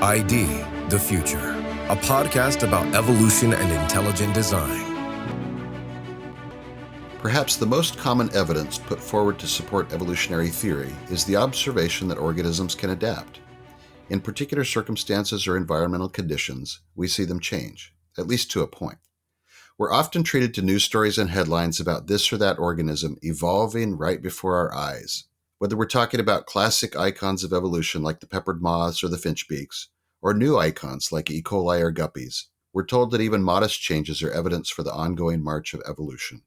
ID, the Future, a podcast about evolution and intelligent design. Perhaps the most common evidence put forward to support evolutionary theory is the observation that organisms can adapt. In particular circumstances or environmental conditions, we see them change, at least to a point. We're often treated to news stories and headlines about this or that organism evolving right before our eyes. Whether we're talking about classic icons of evolution like the peppered moths or the finchbeaks, or new icons like E. coli or guppies, we're told that even modest changes are evidence for the ongoing march of evolution.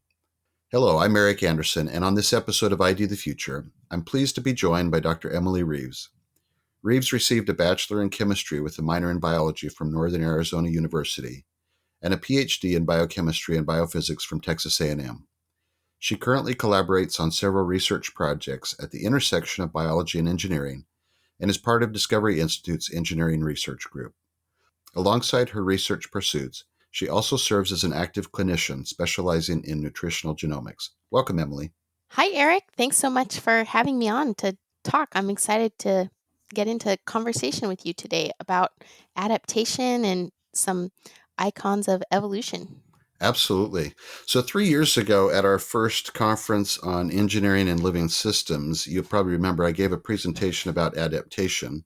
Hello, I'm Eric Anderson, and on this episode of ID the Future, I'm pleased to be joined by Dr. Emily Reeves. Reeves received a bachelor in chemistry with a minor in biology from Northern Arizona University and a PhD in biochemistry and biophysics from Texas A&M. She currently collaborates on several research projects at the intersection of biology and engineering and is part of Discovery Institute's Engineering Research Group. Alongside her research pursuits, she also serves as an active clinician specializing in nutritional genomics. Welcome, Emily. Hi, Eric. Thanks so much for having me on to talk. I'm excited to get into conversation with you today about adaptation and some icons of evolution. Absolutely. So 3 years ago at our first conference on engineering and living systems, you'll probably remember I gave a presentation about adaptation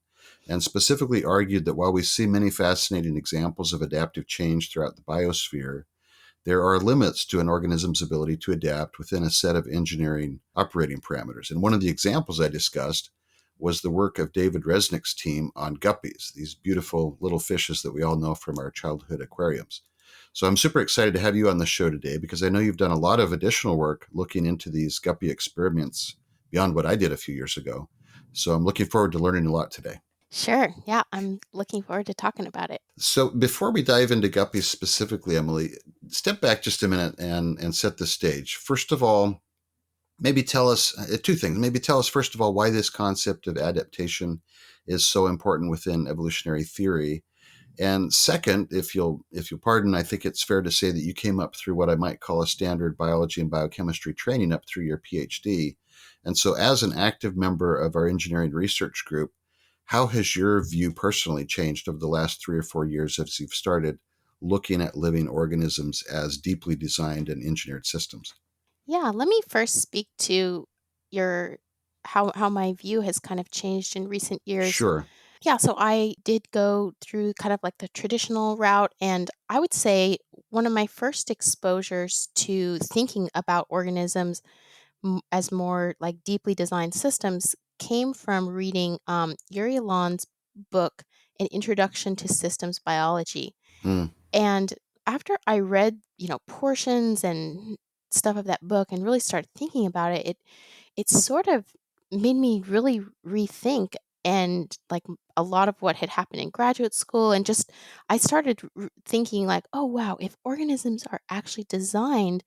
and specifically argued that while we see many fascinating examples of adaptive change throughout the biosphere, there are limits to an organism's ability to adapt within a set of engineering operating parameters. And one of the examples I discussed was the work of David Resnick's team on guppies, these beautiful little fishes that we all know from our childhood aquariums. So I'm super excited to have you on the show today because I know you've done a lot of additional work looking into these guppy experiments beyond what I did a few years ago. So I'm looking forward to learning a lot today. Sure. Yeah, I'm looking forward to talking about it. So before we dive into guppies specifically, Emily, step back just a minute and set the stage. First of all, maybe tell us two things. Maybe tell us, first of all, why this concept of adaptation is so important within evolutionary theory. And second, if you'll pardon, I think it's fair to say that you came up through what I might call a standard biology and biochemistry training up through your PhD. And so as an active member of our engineering research group, how has your view personally changed over the last 3 or 4 years as you've started looking at living organisms as deeply designed and engineered systems? Yeah, let me first speak to your how my view has kind of changed in recent years. Sure. Yeah, so I did go through kind of like the traditional route, and I would say one of my first exposures to thinking about organisms as more like deeply designed systems came from reading Yuri Alon's book, An Introduction to Systems Biology. Mm, And after I read, portions and stuff of that book and really started thinking about it, it sort of made me really rethink and like a lot of what had happened in graduate school and just I started thinking like, oh wow, if organisms are actually designed,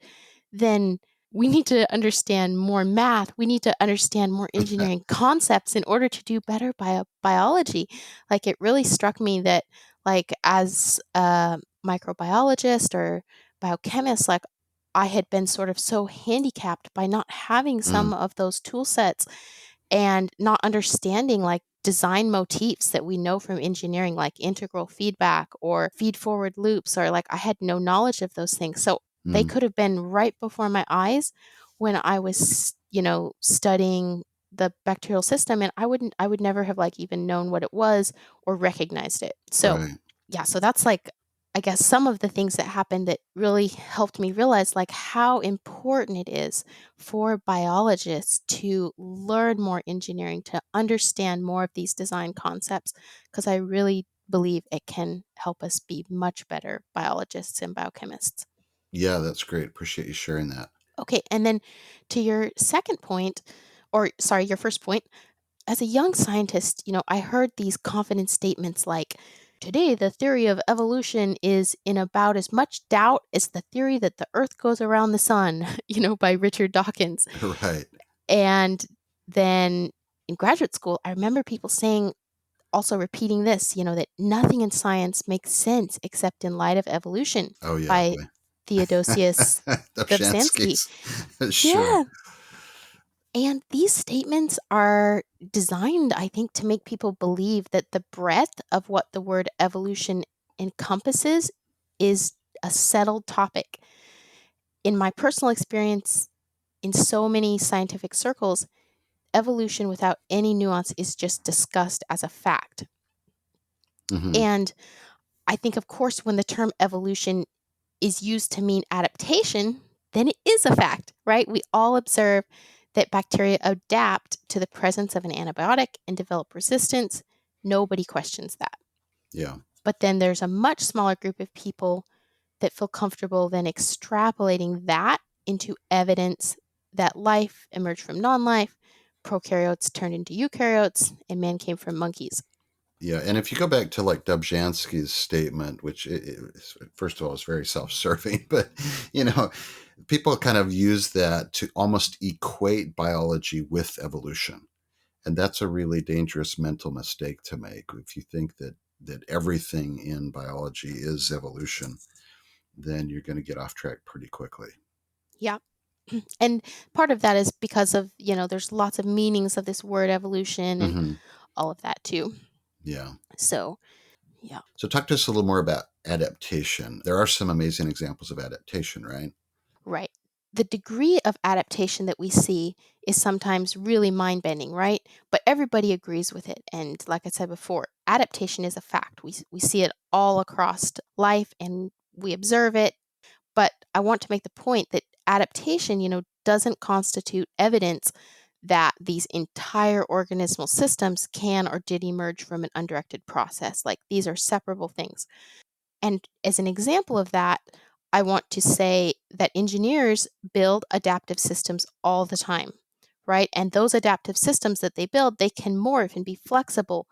then we need to understand more math. We need to understand more engineering concepts in order to do better biology. Like it really struck me that like as a microbiologist or biochemist, like I had been sort of so handicapped by not having some mm, of those tool sets and not understanding like design motifs that we know from engineering, like integral feedback or feed forward loops, or like I had no knowledge of those things. So they mm. could have been right before my eyes when I was, studying the bacterial system, and I would never have like even known what it was or recognized it. So Right. yeah, so that's like I guess some of the things that happened that really helped me realize like how important it is for biologists to learn more engineering, to understand more of these design concepts, because I really believe it can help us be much better biologists and biochemists. Yeah, that's great. Appreciate you sharing that. Okay, and then to your second point, or sorry, your first point, as a young scientist, I heard these confident statements like, today, the theory of evolution is in about as much doubt as the theory that the earth goes around the sun, by Richard Dawkins. Right. And then in graduate school, I remember people saying, also repeating this, that nothing in science makes sense except in light of evolution Oh, yeah, by boy. Theodosius Dobzhansky. Dobzhansky's. Sure. Yeah. And these statements are designed, I think, to make people believe that the breadth of what the word evolution encompasses is a settled topic. In my personal experience, in so many scientific circles, evolution without any nuance is just discussed as a fact. Mm-hmm. And I think, of course, when the term evolution is used to mean adaptation, then it is a fact, right? We all observe that bacteria adapt to the presence of an antibiotic and develop resistance. Nobody questions that. Yeah. But then there's a much smaller group of people that feel comfortable then extrapolating that into evidence that life emerged from non-life, prokaryotes turned into eukaryotes, and man came from monkeys. Yeah, and if you go back to like Dobzhansky's statement, which first of all is very self-serving, but you know, people kind of use that to almost equate biology with evolution, and that's a really dangerous mental mistake to make. If you think that everything in biology is evolution, then you're going to get off track pretty quickly. Yeah. And part of that is because of, there's lots of meanings of this word evolution and Hmm. all of that too. Yeah. So, yeah. So talk to us a little more about adaptation. There are some amazing examples of adaptation, right? Right. The degree of adaptation that we see is sometimes really mind bending, right? But everybody agrees with it. And like I said before, adaptation is a fact. We see it all across life and we observe it. But I want to make the point that adaptation, doesn't constitute evidence that these entire organismal systems can or did emerge from an undirected process. Like these are separable things. And as an example of that, I want to say that engineers build adaptive systems all the time, right? And those adaptive systems that they build, they can morph and be flexible.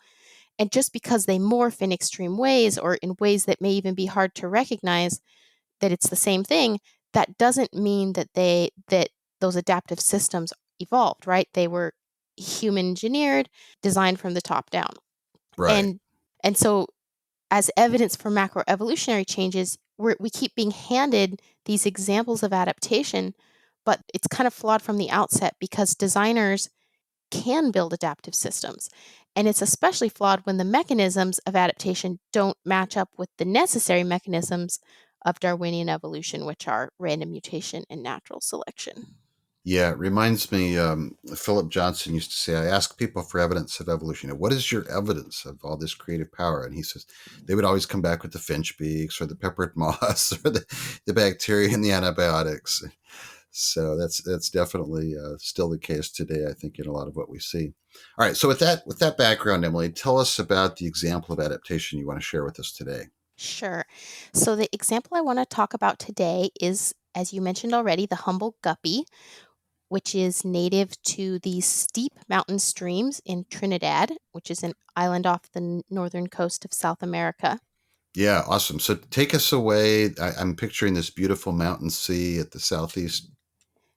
And just because they morph in extreme ways or in ways that may even be hard to recognize that it's the same thing, that doesn't mean that those adaptive systems evolved, right? They were human engineered, designed from the top down. Right. And so as evidence for macroevolutionary changes, we keep being handed these examples of adaptation, but it's kind of flawed from the outset because designers can build adaptive systems. And it's especially flawed when the mechanisms of adaptation don't match up with the necessary mechanisms of Darwinian evolution, which are random mutation and natural selection. Yeah, it reminds me, Philip Johnson used to say, I ask people for evidence of evolution. What is your evidence of all this creative power? And he says, they would always come back with the finch beaks or the peppered moss or the bacteria and the antibiotics. So that's definitely still the case today, I think, in a lot of what we see. All right. So with that background, Emily, tell us about the example of adaptation you want to share with us today. Sure. So the example I want to talk about today is, as you mentioned already, the humble guppy, which is native to these steep mountain streams in Trinidad, which is an island off the northern coast of South America. Yeah, awesome. So take us away. I'm picturing this beautiful mountain sea at the southeast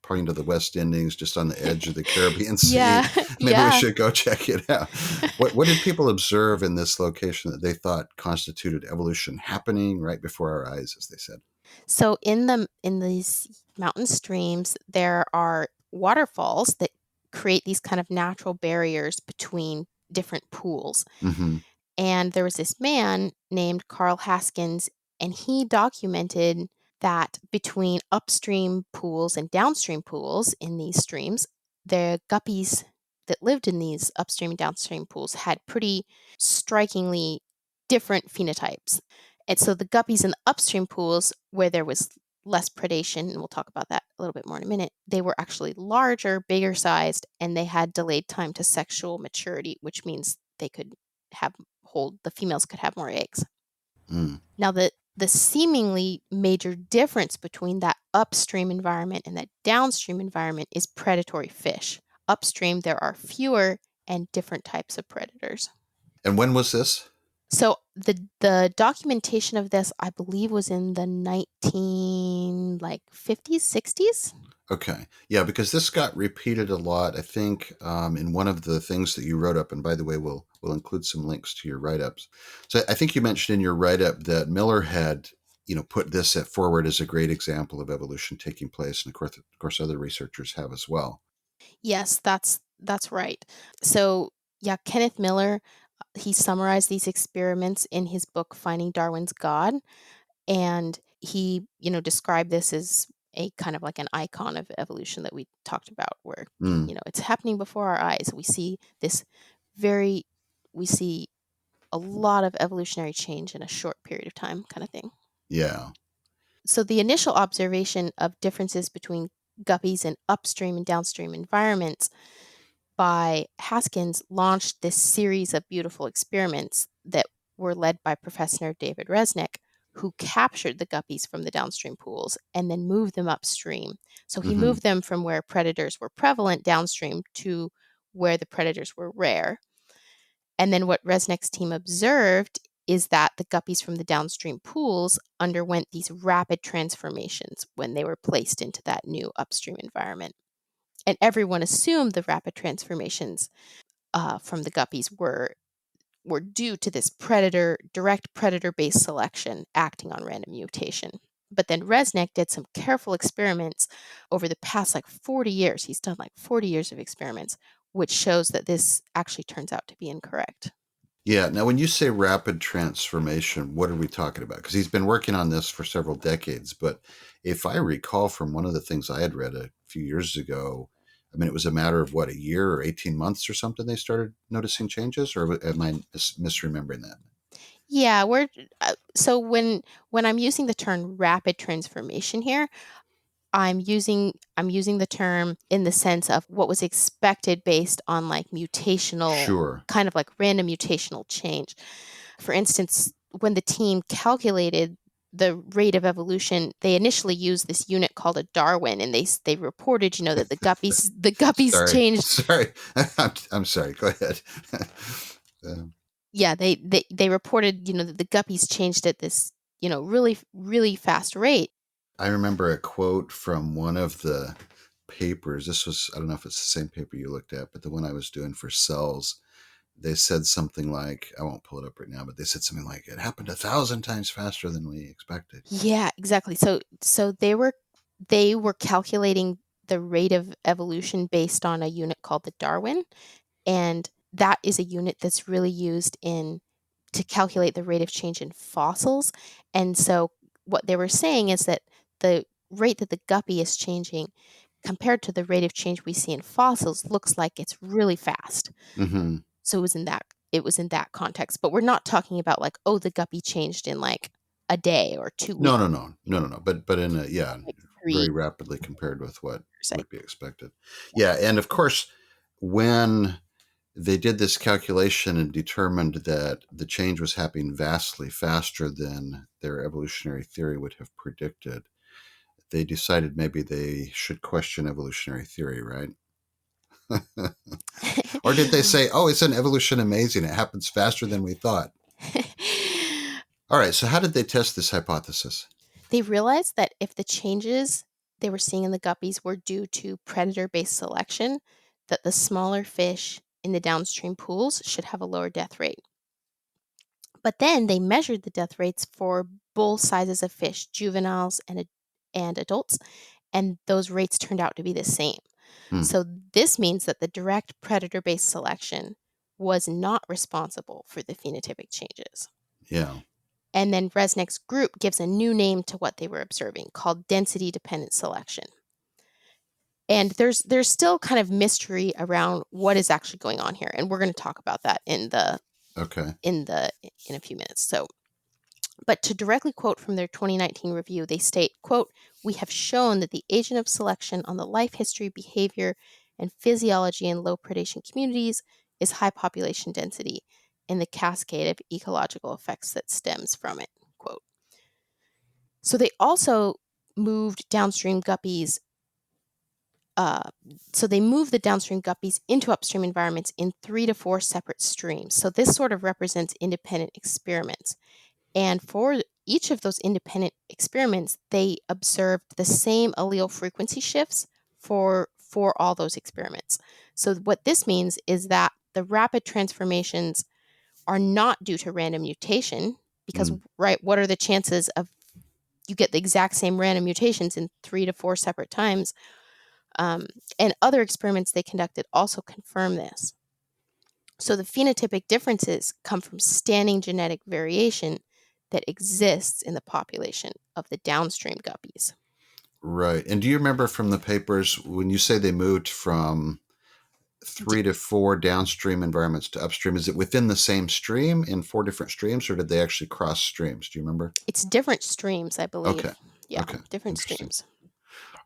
point of the West Indies, just on the edge of the Caribbean Sea. Yeah, Maybe we yeah. should go check it out. What did people observe in this location that they thought constituted evolution happening right before our eyes, as they said? So in these mountain streams, there are waterfalls that create these kind of natural barriers between different pools. Hmm. And there was this man named Carl Haskins, and he documented that between upstream pools and downstream pools in these streams, the guppies that lived in these upstream and downstream pools had pretty strikingly different phenotypes. And so the guppies in the upstream pools, where there was less predation, and we'll talk about that a little bit more in a minute, they were actually larger, bigger sized, and they had delayed time to sexual maturity, which means they could have the females could have more eggs. Mm. Now, the seemingly major difference between that upstream environment and that downstream environment is predatory fish. Upstream, there are fewer and different types of predators. And when was this? So the documentation of this, I believe, was in the 50s, 60s. Okay. Yeah, because this got repeated a lot. I think in one of the things that you wrote up, and by the way, we'll include some links to your write-ups. So I think you mentioned in your write-up that Miller had, put this forward as a great example of evolution taking place, and of course, other researchers have as well. Yes, that's right. So, yeah, Kenneth Miller, he summarized these experiments in his book Finding Darwin's God, and he, described this as a kind of like an icon of evolution that we talked about where, Mm, it's happening before our eyes. This very we see a lot of evolutionary change in a short period of time kind of thing. yeah. So the initial observation of differences between guppies in upstream and downstream environments by Haskins launched this series of beautiful experiments that were led by Professor David Resnick, who captured the guppies from the downstream pools and then moved them upstream. So he Hmm. moved them from where predators were prevalent downstream to where the predators were rare. And then what Resnick's team observed is that the guppies from the downstream pools underwent these rapid transformations when they were placed into that new upstream environment. And everyone assumed the rapid transformations from the guppies were due to this direct predator-based selection acting on random mutation. But then Resnick did some careful experiments over the past like 40 years. He's done like 40 years of experiments, which shows that this actually turns out to be incorrect. Yeah. Now, when you say rapid transformation, what are we talking about? Because he's been working on this for several decades. But if I recall from one of the things I had read a few years ago, I mean, it was a matter of what, a year or 18 months or something they started noticing changes, or am I misremembering that? Yeah, we're so when I'm using the term rapid transformation here, I'm using the term in the sense of what was expected based on like mutational Sure. kind of like random mutational change. For instance, when the team calculated the rate of evolution, they initially used this unit called a Darwin, and they reported, that the guppies Sorry. changed. Sorry. I'm sorry. Go ahead. Um, Yeah, they reported, that the guppies changed at this, really really fast rate. I remember a quote from one of the papers. This was, I don't know if it's the same paper you looked at, but the one I was doing for cells, they said something like, I won't pull it up right now, but they said something like, it happened 1,000 times faster than we expected. Yeah, exactly. So they were calculating the rate of evolution based on a unit called the Darwin, and that is a unit that's really used in to calculate the rate of change in fossils. And so what they were saying is that the rate that the guppy is changing compared to the rate of change we see in fossils looks like it's really fast. Hmm. So it was in that context, but we're not talking about like, oh, the guppy changed in like a day or 2 weeks, No, no, no, no, no, no. But in a, yeah, like very 3 rapidly compared with what years. would be expected. Yeah. And of course, when they did this calculation and determined that the change was happening vastly faster than their evolutionary theory would have predicted, they decided maybe they should question evolutionary theory, right? Or did they say, oh, isn't evolution amazing? It happens faster than we thought. All right, so how did they test this hypothesis? They realized that if the changes they were seeing in the guppies were due to predator-based selection, that the smaller fish in the downstream pools should have a lower death rate. But then they measured the death rates for both sizes of fish, juveniles and adults, and those rates turned out to be the same. Hmm, So this means that the direct predator-based selection was not responsible for the phenotypic changes. yeah, And then Resnick's group gives a new name to what they were observing called density-dependent selection. And there's still kind of mystery around what is actually going on here, and we're going to talk about that okay. in a few minutes. So, but to directly quote from their 2019 review, they state, quote, "We have shown that the agent of selection on the life history, behavior, and physiology in low predation communities is high population density and the cascade of ecological effects that stems from it." Quote. So they also moved downstream guppies. Uh, so they moved the downstream guppies into upstream environments in 3 to 4 separate streams. So this sort of represents independent experiments. And for each of those independent experiments, they observed the same allele frequency shifts for all those experiments. So what this means is that the rapid transformations are not due to random mutation because, Hmm, right, what are the chances of you get the exact same random mutations in 3 to 4 separate times? And other experiments they conducted also confirm this. So the phenotypic differences come from standing genetic variation that exists in the population of the downstream guppies. Right. And do you remember from the papers when you say they moved from 3 to 4 downstream environments to upstream, is it within the same stream in 4 different streams, or did they actually cross streams? Do you remember? It's different streams, I Okay. believe. Yeah, Okay. different Interesting. streams.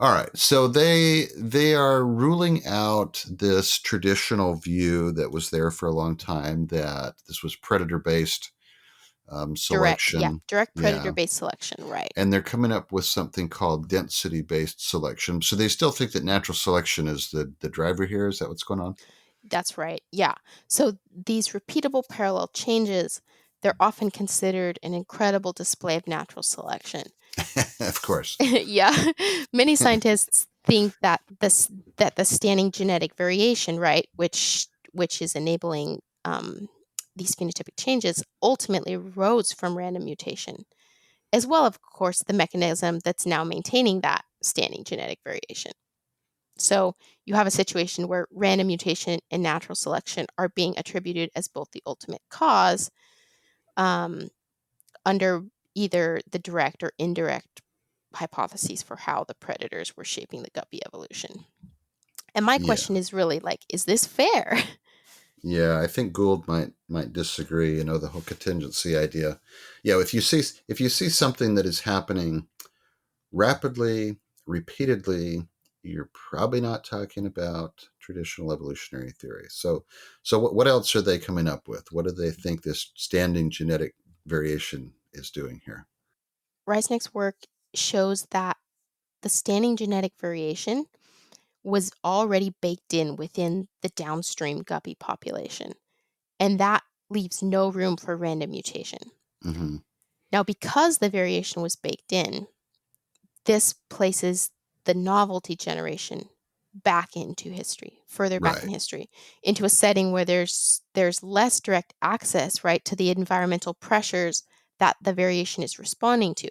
All right. So they are ruling out this traditional view that was there for a long time that this was predator-based selection. Direct Yeah. predator-based selection, right. And they're coming up with something called density-based selection. So they still think that natural selection is the driver here. Is that what's going on? That's right. Yeah. So these repeatable parallel changes, they're often considered an incredible display of natural selection. Of course. Yeah. Many scientists think that the standing genetic variation, right, which is enabling these phenotypic changes, ultimately arose from random mutation, as well, of course, the mechanism that's now maintaining that standing genetic variation. So you have a situation where random mutation and natural selection are being attributed as both the ultimate cause um, under either the direct or indirect hypotheses for how the predators were shaping the guppy evolution. And my Yeah. question is really like, is this fair? Yeah, I think Gould might disagree, the whole contingency idea. Yeah, if you see something that is happening rapidly, repeatedly, you're probably not talking about traditional evolutionary theory. So what else are they coming up with? What do they think this standing genetic variation is doing here? Reisnick's work shows that the standing genetic variation was already baked in within the downstream guppy population, and that leaves no room for random mutation. Mm-hmm. Now, because the variation was baked in, this places the novelty generation back into history, further back in Right. history, into a setting where there's less direct access, right, to the environmental pressures that the variation is responding to.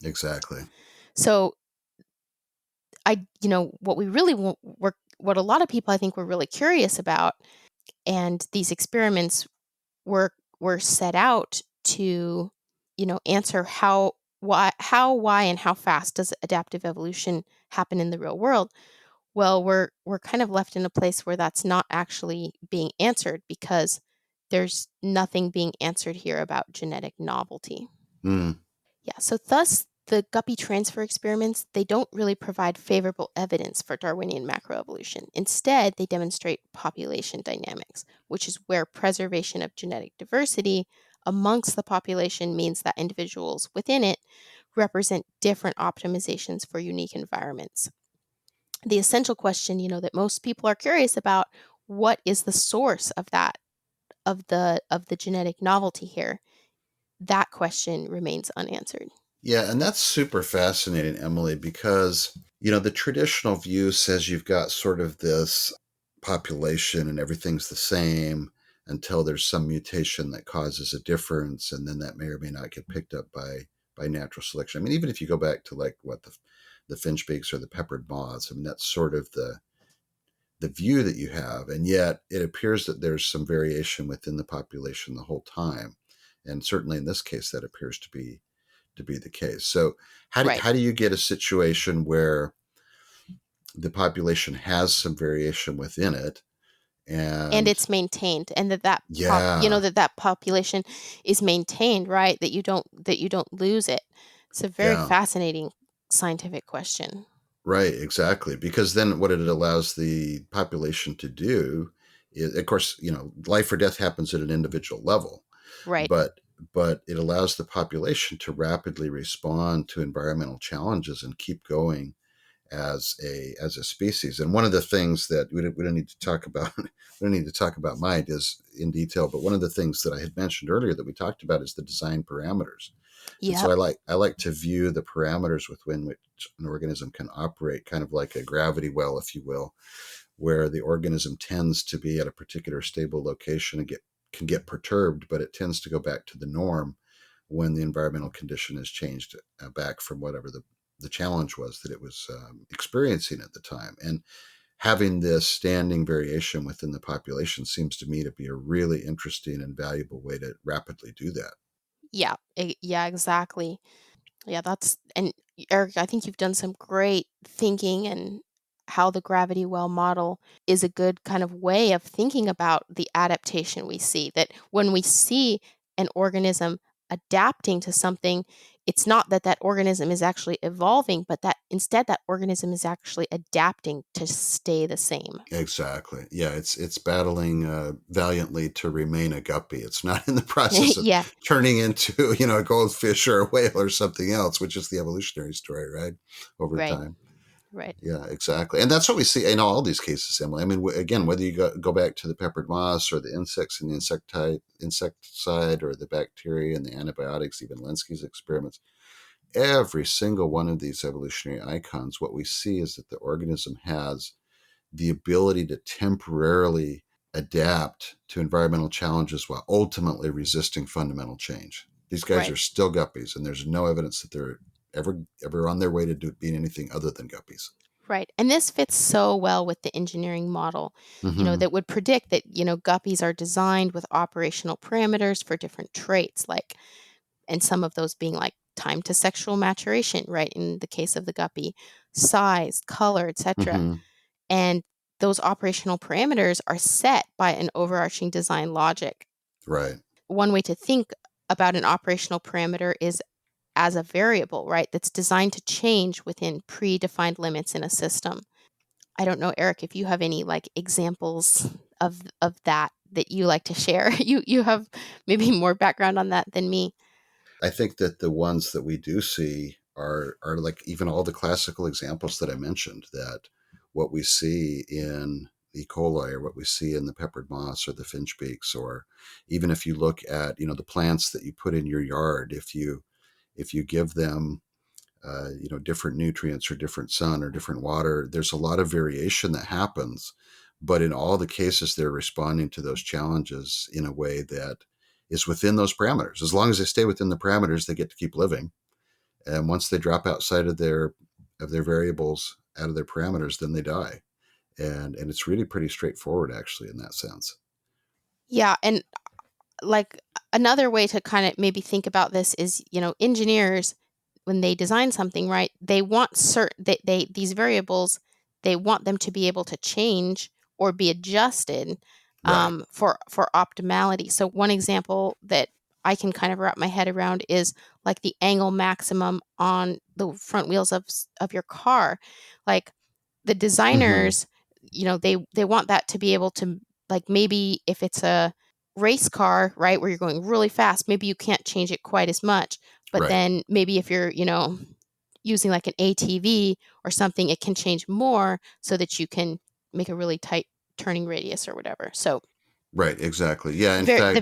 Exactly. So what we really what a lot of people I think were really curious about, and these experiments were set out to, answer why, and how fast does adaptive evolution happen in the real world. Well, we're kind of left in a place where that's not actually being answered because there's nothing being answered here about genetic novelty. Mm. Yeah, so thus the guppy transfer experiments, they don't really provide favorable evidence for Darwinian macroevolution. Instead, they demonstrate population dynamics, which is where preservation of genetic diversity amongst the population means that individuals within it represent different optimizations for unique environments. The essential question, that most people are curious about, what is the source of that, of the genetic novelty here? That question remains unanswered. Yeah, and that's super fascinating, Emily, because, the traditional view says you've got sort of this population and everything's the same until there's some mutation that causes a difference, and then that may or may not get picked up by natural selection. I mean, even if you go back to like what the finch beaks or the peppered moths, I mean, that's sort of the view that you have, and yet it appears that there's some variation within the population the whole time, and certainly in this case, that appears to be the case. So Right. how do you get a situation where the population has some variation within it And and it's maintained, and yeah, that population is maintained, right? That you don't lose it. It's a very yeah, fascinating scientific question. right, exactly. Because then what it allows the population to do is, of course, life or death happens at an individual level, Right. but it allows the population to rapidly respond to environmental challenges and keep going as a species. And one of the things that we don't need to talk about, we don't need to talk about my ideas in detail, but one of the things that I had mentioned earlier that we talked about is the design parameters. And so Yep. I like to view the parameters within which an organism can operate, kind of like a gravity well, if you will, where the organism tends to be at a particular stable location and can get perturbed, but it tends to go back to the norm when the environmental condition is changed back from whatever the challenge was that it was experiencing at the time. And having this standing variation within the population seems to me to be a really interesting and valuable way to rapidly do that. Yeah, yeah, exactly. Yeah, and Eric, I think you've done some great thinking, and how the gravity well model is a good kind of way of thinking about the adaptation we see. That when we see an organism adapting to something, it's not that that organism is actually evolving, but that instead that organism is actually adapting to stay the same. Exactly. Yeah, it's battling valiantly to remain a guppy. It's not in the process of Yeah, turning into, a goldfish or a whale or something else, which is the evolutionary story, right? Over right, time. right, Yeah, exactly. And that's what we see in all these cases, Emily. I mean, again, whether you go back to the peppered moss or the insects and the insecticide or the bacteria and the antibiotics, even Lenski's experiments, every single one of these evolutionary icons, what we see is that the organism has the ability to temporarily adapt to environmental challenges while ultimately resisting fundamental change. These guys right. are still guppies, and there's no evidence that they're ever on their way to being anything other than guppies. Right. And this fits so well with the engineering model, Hmm. that would predict that, guppies are designed with operational parameters for different traits, like, and some of those being like time to sexual maturation, right? In the case of the guppy, size, color, etc. Hmm. And those operational parameters are set by an overarching design logic. Right. One way to think about an operational parameter is as a variable, right? That's designed to change within predefined limits in a system. I don't know, Eric, if you have any like examples of that you like to share. You have maybe more background on that than me. I think that the ones that we do see are like even all the classical examples that I mentioned, that what we see in E. coli or what we see in the peppered moss or the finch beaks, or even if you look at, the plants that you put in your yard, if you give them different nutrients or different sun or different water, there's a lot of variation that happens. But in all the cases, they're responding to those challenges in a way that is within those parameters. As long as they stay within the parameters, they get to keep living. And once they drop outside of their variables, out of their parameters, then they die. And it's really pretty straightforward, actually, in that sense. Yeah, and like another way to kind of maybe think about this is, engineers, when they design something, right, they want these variables, they want them to be able to change or be adjusted, Right. for optimality. So one example that I can kind of wrap my head around is like the angle maximum on the front wheels of your car. Like the Hmm. designers, they want that to be able to, like, maybe if it's a race car, right, where you're going really fast, maybe you can't change it quite as much. But Right. then maybe if you're, using like an ATV or something, it can change more so that you can make a really tight turning radius or whatever. So Right. Exactly. Yeah. In fact, if we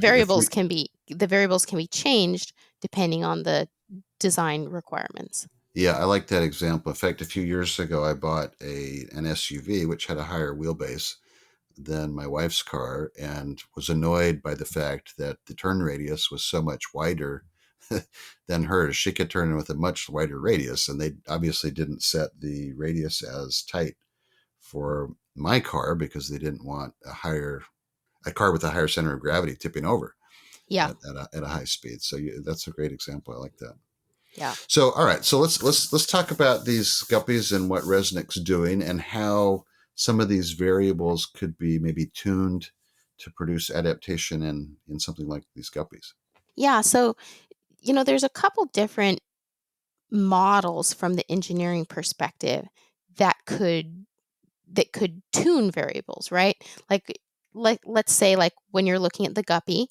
the variables can be changed depending on the design requirements. Yeah, I like that example. In fact, a few years ago, I bought an SUV which had a higher wheelbase than my wife's car, and was annoyed by the fact that the turn radius was so much wider than hers. She could turn in with a much wider radius, and they obviously didn't set the radius as tight for my car because they didn't want a car with a higher center of gravity tipping over Yeah. at a high speed. So that's a great example. I like that. Yeah. So, all right. So let's talk about these guppies and what Resnick's doing, and how some of these variables could be maybe tuned to produce adaptation in something like these guppies. Yeah. So, there's a couple different models from the engineering perspective that could tune variables, right? Like let's say, like, when you're looking at the guppy,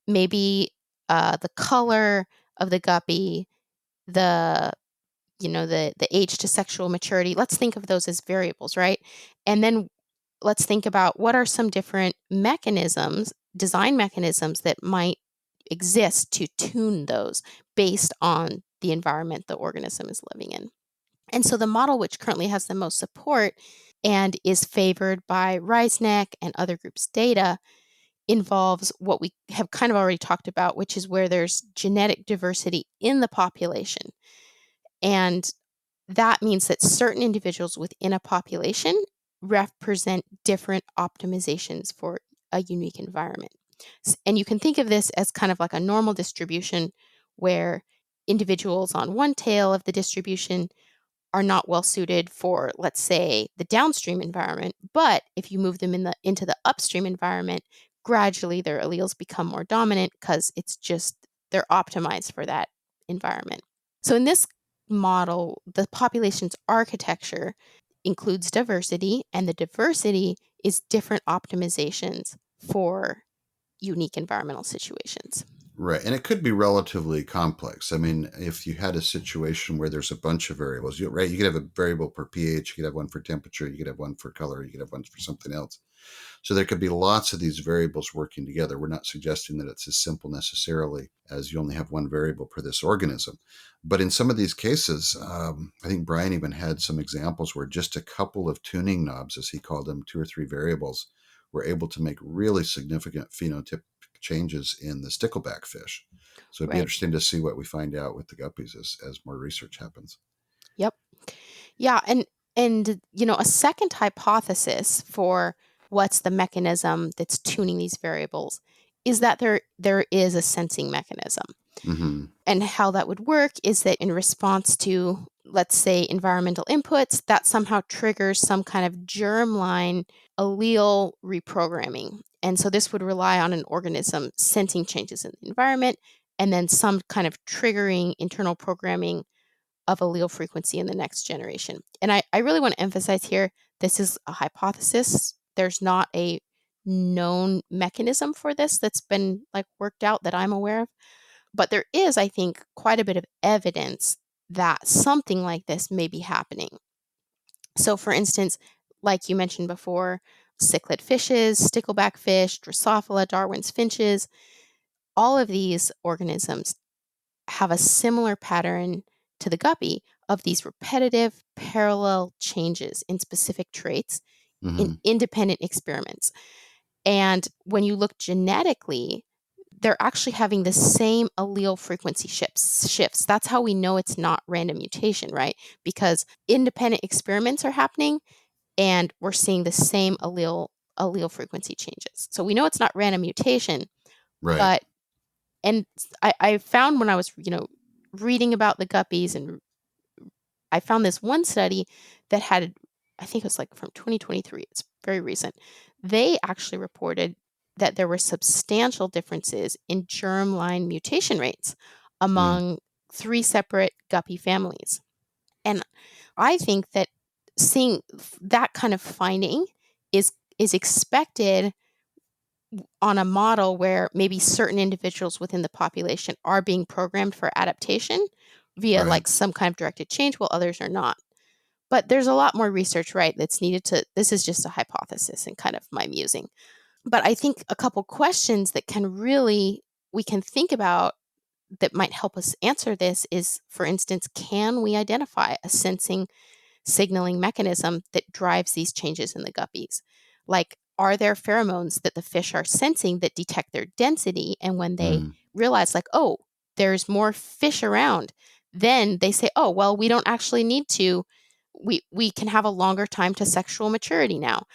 maybe the color of the guppy, the the age to sexual maturity, let's think of those as variables, right? And then let's think about what are some different design mechanisms that might exist to tune those based on the environment the organism is living in. And so the model which currently has the most support and is favored by Reisneck and other groups' data involves what we have kind of already talked about, which is where there's genetic diversity in the population. And that means that certain individuals within a population represent different optimizations for a unique environment. And you can think of this as kind of like a normal distribution where individuals on one tail of the distribution are not well suited for, let's say, the downstream environment. But if you move them into the upstream environment, gradually their alleles become more dominant because it's just they're optimized for that environment. So in this model, the population's architecture includes diversity, and the diversity is different optimizations for unique environmental situations. Right. And it could be relatively complex. I mean, if you had a situation where there's a bunch of variables, right? You could have a variable per pH, you could have one for temperature, you could have one for color, you could have one for something else. So there could be lots of these variables working together. We're not suggesting that it's as simple necessarily as you only have one variable per this organism. But in some of these cases, I think Brian even had some examples where just a couple of tuning knobs, as he called them, 2 or 3 variables, were able to make really significant phenotypic changes in the stickleback fish. So it'd be Right. interesting to see what we find out with the guppies as more research happens. Yep. Yeah, and a second hypothesis for what's the mechanism that's tuning these variables is that there is a sensing mechanism. Mm-hmm. And how that would work is that in response to, let's say, environmental inputs, that somehow triggers some kind of germline allele reprogramming. And so this would rely on an organism sensing changes in the environment and then some kind of triggering internal programming of allele frequency in the next generation. And I really want to emphasize here, this is a hypothesis. There's not a known mechanism for this that's been worked out that I'm aware of. But there is, I think, quite a bit of evidence that something like this may be happening. So for instance, like you mentioned before, cichlid fishes, stickleback fish, Drosophila, Darwin's finches, all of these organisms have a similar pattern to the guppy of these repetitive parallel changes in specific traits in Mm-hmm. independent experiments. And when you look genetically, they're actually having the same allele frequency shifts. That's how we know it's not random mutation, right? Because independent experiments are happening and we're seeing the same allele frequency changes. So we know it's not random mutation, Right. but and I found when I was, reading about the guppies, and I found this one study that had, I think it was from 2023, it's very recent. They actually reported that there were substantial differences in germline mutation rates Mm. among 3 separate guppy families. And I think that seeing that kind of finding is expected on a model where maybe certain individuals within the population are being programmed for adaptation via Right. some kind of directed change while others are not. But there's a lot more research, right, that's needed this is just a hypothesis and kind of my musing. But I think a couple questions that we can think about that might help us answer this is, for instance, can we identify a sensing signaling mechanism that drives these changes in the guppies? Like, are there pheromones that the fish are sensing that detect their density? And when they Mm. realize, oh, there's more fish around, then they say, oh, well, we don't actually need to. We can have a longer time to sexual maturity now.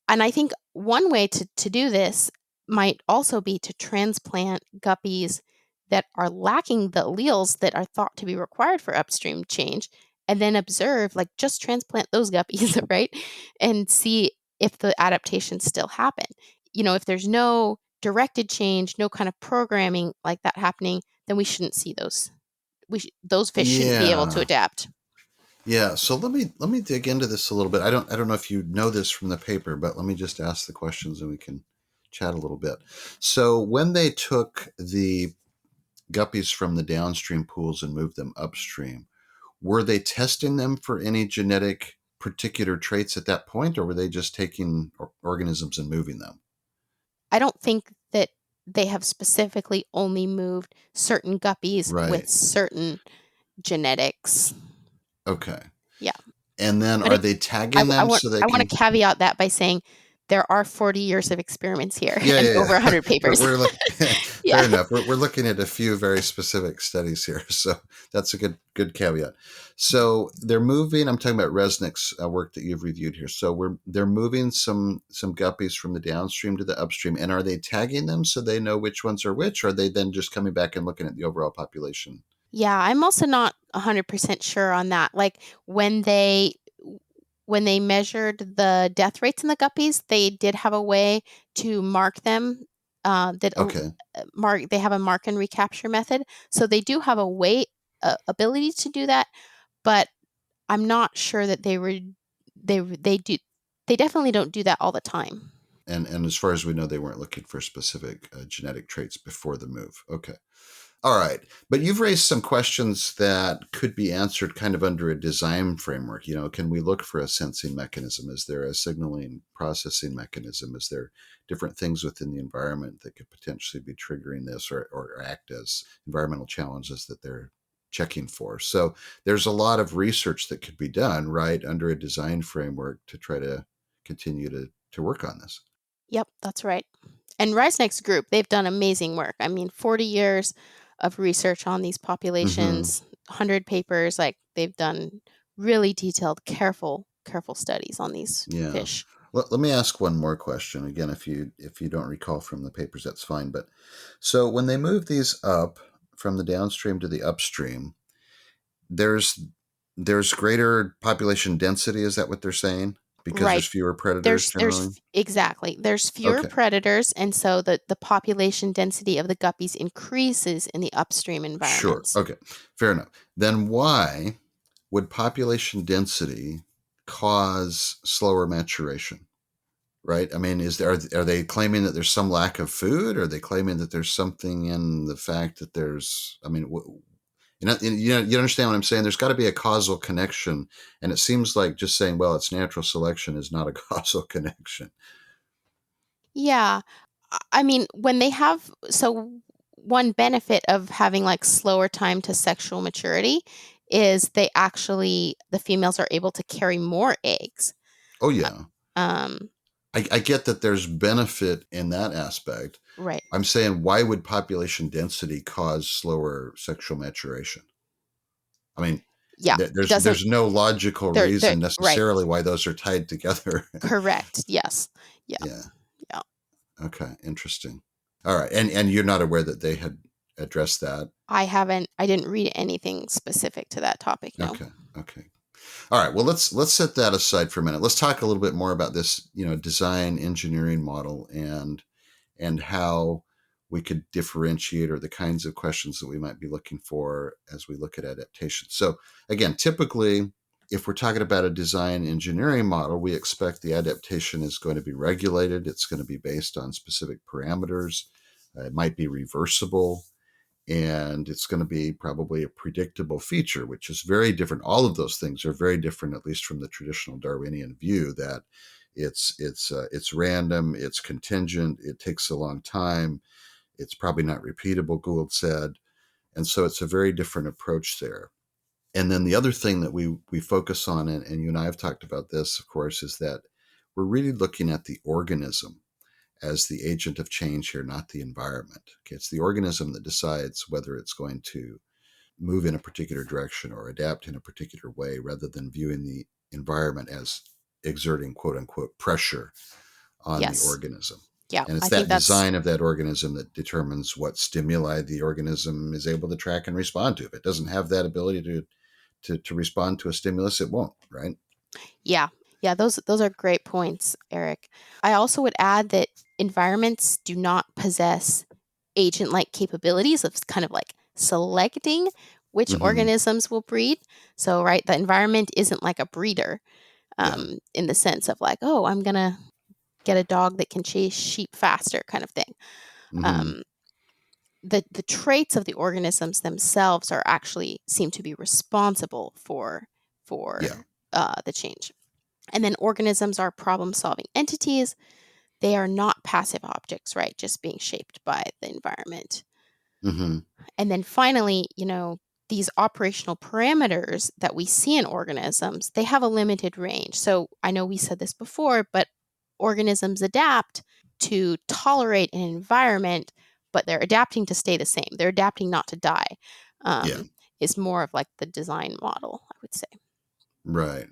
And I think one way to do this might also be to transplant guppies that are lacking the alleles that are thought to be required for upstream change, and then observe, just transplant those guppies, right? And see if the adaptations still happen. If there's no directed change, no kind of programming like that happening, then we shouldn't see those. Those fish shouldn't be able to Yeah. adapt. Yeah, so let me dig into this a little bit. I don't know if you know this from the paper, but let me just ask the questions and we can chat a little bit. So when they took the guppies from the downstream pools and moved them upstream, were they testing them for any genetic particular traits at that point, or were they just taking organisms and moving them? I don't think that they have specifically only moved certain guppies with Right. certain genetics. Okay. Yeah. And then But are they I, tagging I them want so they I want can? to caveat that by saying there are 40 years of experiments here Yeah, and yeah, over yeah. 100 papers. We're Yeah. fair enough. We're looking at a few very specific studies here, so that's a good caveat. So they're moving. I'm talking about Resnick's work that you've reviewed here. So they're moving some guppies from the downstream to the upstream, and are they tagging them so they know which ones are which? Or are they then just coming back and looking at the overall population? Yeah, I'm also not 100% sure on that. Like when they measured the death rates in the guppies, they did have a way to mark them. Okay, They have a mark and recapture method, so they do have a way ability to do that. But I'm not sure that they do. They definitely don't do that all the time. and as far as we know, they weren't looking for specific genetic traits before the move. Okay. All right. But you've raised some questions that could be answered kind of under a design framework. Can we look for a sensing mechanism? Is there a signaling processing mechanism? Is there different things within the environment that could potentially be triggering this or act as environmental challenges that they're checking for? So there's a lot of research that could be done, right, under a design framework to try to continue to work on this. Yep, that's right. And Reisnick's group, they've done amazing work. I mean, 40 years of research on these Mm-hmm. populations, 100 papers, like they've done really detailed, careful studies on these Yeah. fish. Let me ask one more question. Again, if you don't recall from the papers, that's fine. But so when they move these up from the downstream to the upstream, there's there's greater population density. Is that what they're saying? Because Right. there's fewer predators generally. Exactly. There's fewer Okay. predators, and so the population density of the guppies increases in the upstream Sure. environments. Okay. Fair enough. Then why would population density cause slower maturation? Right? I mean, are they claiming that there's some lack of food? Are they claiming that there's something in the fact that there's? I mean, you understand what I'm saying? There's got to be a causal connection, and it seems like just saying, "Well, it's natural selection," is not a causal connection. Yeah. I mean, when they have one benefit of having like slower time to sexual maturity is the females are able to carry more eggs. Oh Uh, yeah, Um, I get that there's benefit in that aspect. right. I'm saying, why would population density cause slower sexual maturation? I mean, Yeah. It doesn't there's no logical they're reason right. necessarily why those are tied together. Correct. Yes. Yeah. Yeah. Yeah. Okay, interesting. All right, and you're not aware that they had addressed that. I didn't read anything specific to that topic, no. Okay, okay. All right. Well, let's set that aside for a minute. Let's talk a little bit more about this, design engineering model and how we could differentiate or the kinds of questions that we might be looking for as we look at adaptation. So, again, typically, if we're talking about a design engineering model, we expect the adaptation is going to be regulated. It's going to be based on specific parameters. It might be reversible, and it's going to be probably a predictable feature, which is very different. All of those things are very different, at least from the traditional Darwinian view that it's random, it's contingent, it takes a long time, it's probably not repeatable, Gould said. And so it's a very different approach there. And then the other thing that we focus on, and you and I have talked about this, of course, is that we're really looking at the organism as the agent of change here, not the environment. Okay, it's the organism that decides whether it's going to move in a particular direction or adapt in a particular way, rather than viewing the environment as exerting quote unquote pressure on the Yes. organism. Yeah. And it's I think that that's design of that organism that determines what stimuli the organism is able to track and respond to. If it doesn't have that ability to respond to a stimulus, it won't, right? yeah. Yeah, those are great points, Eric. I also would add that environments do not possess agent-like capabilities of kind of like selecting which Mm-hmm. organisms will breed. So, right, the environment isn't like a breeder, Yeah. in the sense of like, oh, I'm gonna get a dog that can chase sheep faster, kind of thing. Mm-hmm. Um, the traits of the organisms themselves are actually seem to be responsible Yeah. for the change. And then organisms are problem-solving entities. They are not passive objects, right? Just being shaped by the environment. Mm-hmm. And then finally, these operational parameters that we see in organisms, they have a limited range. So I know we said this before, but organisms adapt to tolerate an environment, but they're adapting to stay the same. They're adapting not to die. Yeah. Is more of like the design model, I would say. Right.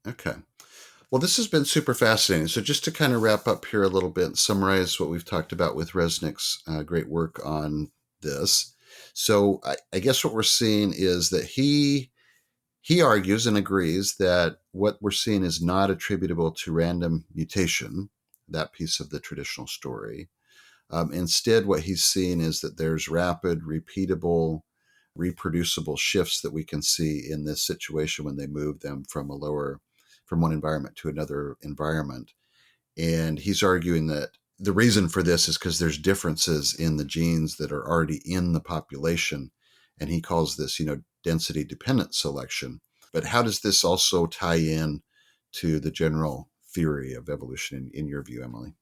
Okay. Well, this has been super fascinating. So just to kind of wrap up here a little bit and summarize what we've talked about with Resnick's great work on this. So I guess what we're seeing is that he argues and agrees that what we're seeing is not attributable to random mutation, that piece of the traditional story. Instead, what he's seeing is that there's rapid, repeatable, reproducible shifts that we can see in this situation when they move them from one environment to another environment. And he's arguing that the reason for this is because there's differences in the genes that are already in the population. And he calls this, density dependent selection. But how does this also tie in to the general theory of evolution in your view, Emily?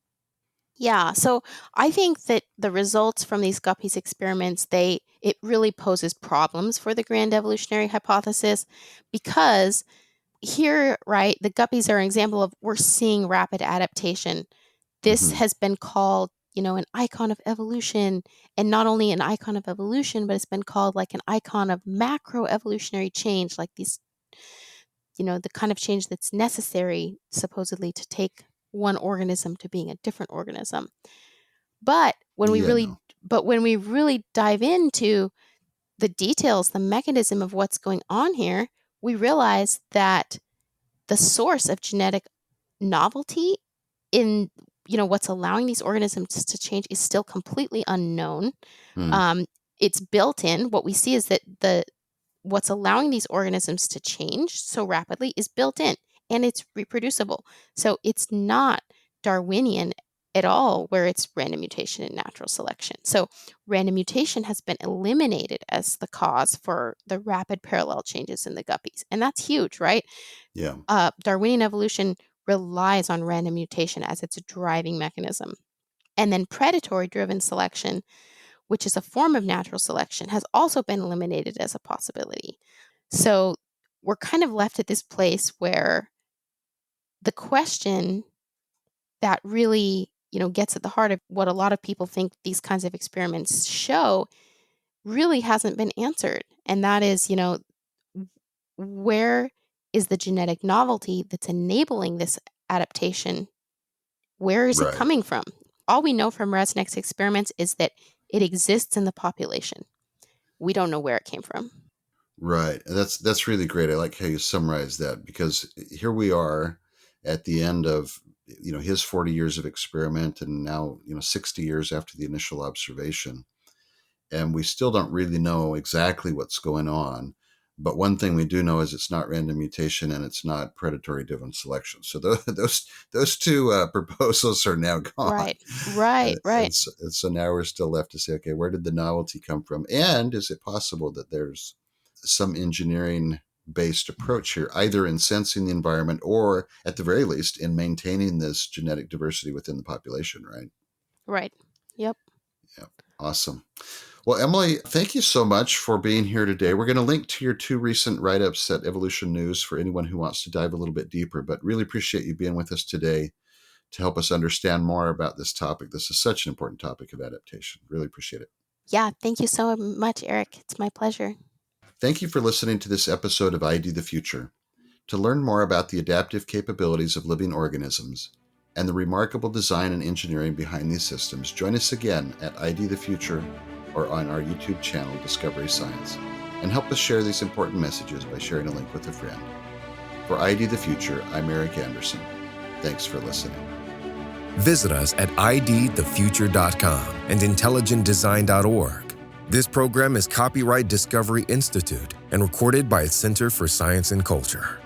Yeah, so I think that the results from these guppies experiments, it really poses problems for the grand evolutionary hypothesis, because here, right, the guppies are an example of we're seeing rapid adaptation. This Mm-hmm. has been called, an icon of evolution, and not only an icon of evolution, but it's been called like an icon of macro evolutionary change, like these, the kind of change that's necessary supposedly to take one organism to being a different organism. But when we Yeah, really no. but when we really dive into the details, the mechanism of what's going on here, we realize that the source of genetic novelty in what's allowing these organisms to change is still completely unknown. Hmm. Um, it's built in. What we see is that what's allowing these organisms to change so rapidly is built in, and it's reproducible. So it's not Darwinian at all, where it's random mutation and natural selection. So random mutation has been eliminated as the cause for the rapid parallel changes in the guppies. And that's huge, right? Yeah. Darwinian evolution relies on random mutation as its driving mechanism. And then predatory driven selection, which is a form of natural selection, has also been eliminated as a possibility. So we're kind of left at this place where the question that really, gets at the heart of what a lot of people think these kinds of experiments show really hasn't been answered. And that is, where is the genetic novelty that's enabling this adaptation? Where is it Right. coming from? All we know from Resnick's experiments is that it exists in the population. We don't know where it came from. Right. And that's really great. I like how you summarize that, because here we are at the end of his 40 years of experiment, and now 60 years after the initial observation, and we still don't really know exactly what's going on. But one thing we do know is it's not random mutation and it's not predatory driven selection. So those two proposals are now gone. Right, right, right, And so now we're still left to say, okay, where did the novelty come from? And is it possible that there's some engineering based approach here, either in sensing the environment or at the very least in maintaining this genetic diversity within the population, right? right. Yep. Yeah. Awesome. Well, Emily, thank you so much for being here today. We're going to link to your two recent write-ups at Evolution News for anyone who wants to dive a little bit deeper, but really appreciate you being with us today to help us understand more about this topic. This is such an important topic of adaptation. Really appreciate it. Yeah, thank you so much, Eric. It's my pleasure. Thank you for listening to this episode of ID the Future. To learn more about the adaptive capabilities of living organisms and the remarkable design and engineering behind these systems, join us again at ID the Future or on our YouTube channel, Discovery Science, and help us share these important messages by sharing a link with a friend. For ID the Future, I'm Eric Anderson. Thanks for listening. Visit us at idthefuture.com and intelligentdesign.org. This program is copyright Discovery Institute and recorded by its Center for Science and Culture.